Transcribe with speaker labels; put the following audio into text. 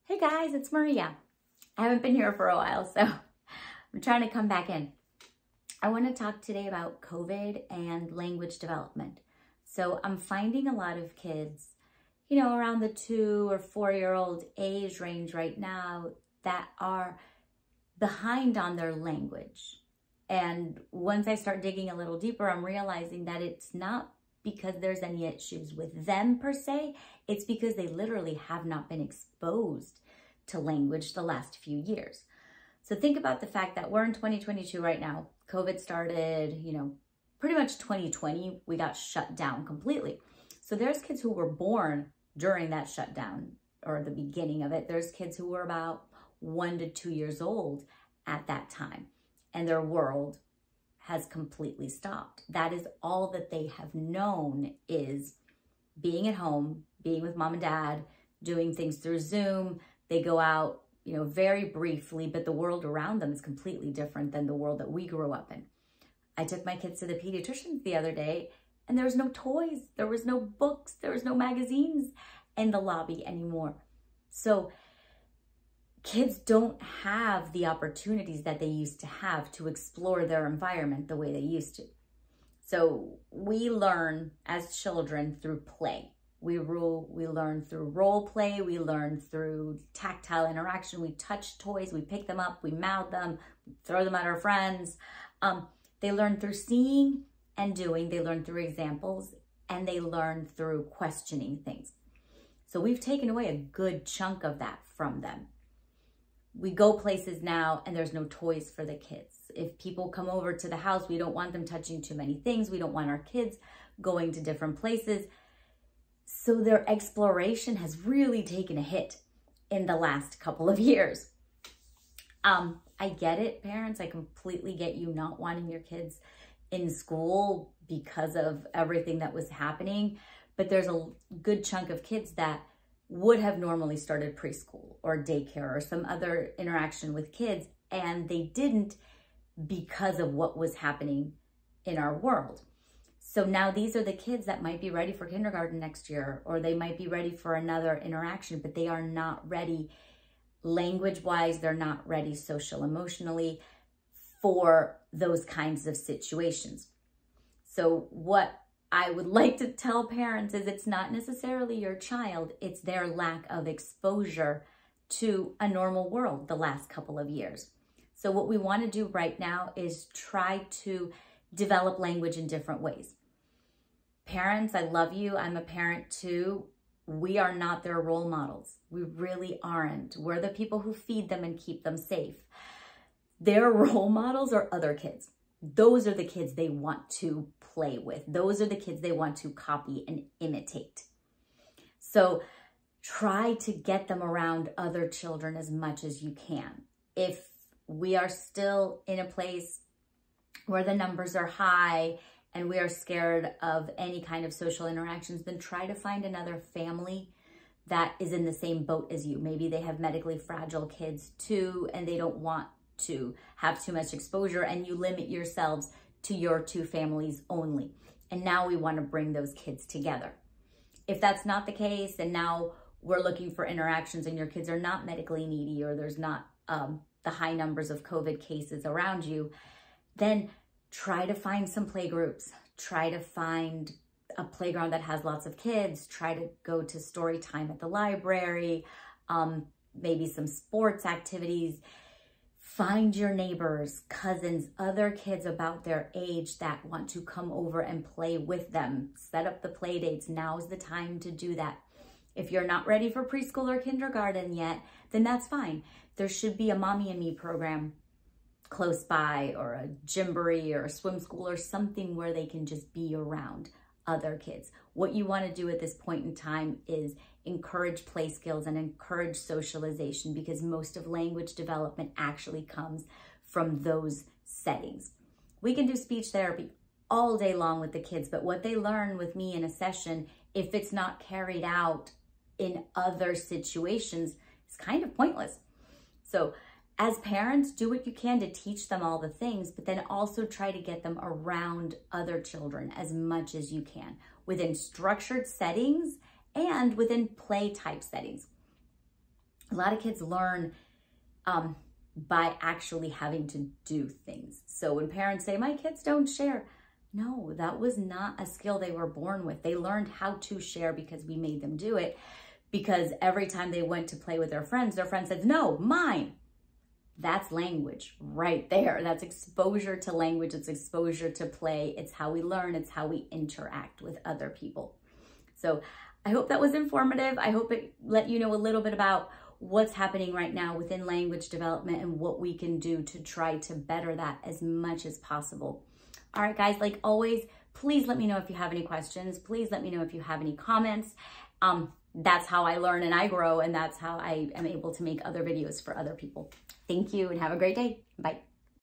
Speaker 1: Hey guys, it's Maria. I haven't been here for a while, so I'm trying to come back in. I want to talk today about COVID and language development. So I'm finding a lot of kids, around the 2 or 4-year-old age range right now that are behind on their language. And once I start digging a little deeper, I'm realizing that it's not because there's any issues with them per se. It's because they literally have not been exposed to language the last few years. So think about the fact that we're in 2022 right now. COVID started, pretty much 2020, we got shut down completely. So there's kids who were born during that shutdown or the beginning of it. There's kids who were about 1 to 2 years old at that time, and their world has completely stopped. That is all that they have known, is being at home, being with mom and dad, doing things through Zoom. They go out, very briefly, but the world around them is completely different than the world that we grew up in. I took my kids to the pediatrician the other day, and there was no toys, there was no books, there was no magazines in the lobby anymore. So kids don't have the opportunities that they used to have to explore their environment the way they used to. So we learn as children through play. We learn through role play, we learn through tactile interaction. We touch toys, we pick them up, we mouth them, throw them at our friends. They learn through seeing and doing, they learn through examples, and they learn through questioning things. So we've taken away a good chunk of that from them. We go places now and there's no toys for the kids. If people come over to the house, we don't want them touching too many things. We don't want our kids going to different places. So their exploration has really taken a hit in the last couple of years. I get it, parents. I completely get you not wanting your kids in school because of everything that was happening. But there's a good chunk of kids that would have normally started preschool or daycare or some other interaction with kids, and they didn't because of what was happening in our world. So now these are the kids that might be ready for kindergarten next year, or they might be ready for another interaction, but they are not ready language-wise, they're not ready social emotionally for those kinds of situations. So what I would like to tell parents is it's not necessarily your child, it's their lack of exposure to a normal world the last couple of years. So what we want to do right now is try to develop language in different ways. Parents, I love you. I'm a parent too. We are not their role models. We really aren't. We're the people who feed them and keep them safe. Their role models are other kids. Those are the kids they want to play with. Those are the kids they want to copy and imitate. So try to get them around other children as much as you can. If we are still in a place where the numbers are high and we are scared of any kind of social interactions, then try to find another family that is in the same boat as you. Maybe they have medically fragile kids too, and they don't want to have too much exposure, and you limit yourselves to your 2 families only. And now we want to bring those kids together. If that's not the case, and now we're looking for interactions and your kids are not medically needy, or there's not the high numbers of COVID cases around you, then try to find some play groups. Try to find a playground that has lots of kids. Try to go to story time at the library, maybe some sports activities. Find your neighbors, cousins, other kids about their age that want to come over and play with them. Set up the play dates. Now's the time to do that. If you're not ready for preschool or kindergarten yet, then that's fine. There should be a Mommy and Me program close by, or a Gymboree or a swim school or something where they can just be around other kids. What you want to do at this point in time is encourage play skills and encourage socialization, because most of language development actually comes from those settings. We can do speech therapy all day long with the kids, but what they learn with me in a session, if it's not carried out in other situations, is kind of pointless. So as parents, do what you can to teach them all the things, but then also try to get them around other children as much as you can within structured settings and within play type settings. lot of kids learn by actually having to do things. So when parents say, my kids don't share, no, that was not a skill they were born with. They learned how to share because we made them do it. Because every time they went to play with their friend said, no, mine. That's language right there. That's exposure to language. It's exposure to play. It's how we learn. It's how we interact with other people. So I hope that was informative. I hope it let you know a little bit about what's happening right now within language development and what we can do to try to better that as much as possible. All right, guys, like always, please let me know if you have any questions. Please let me know if you have any comments. That's how I learn and I grow, and that's how I am able to make other videos for other people. Thank you and have a great day. Bye.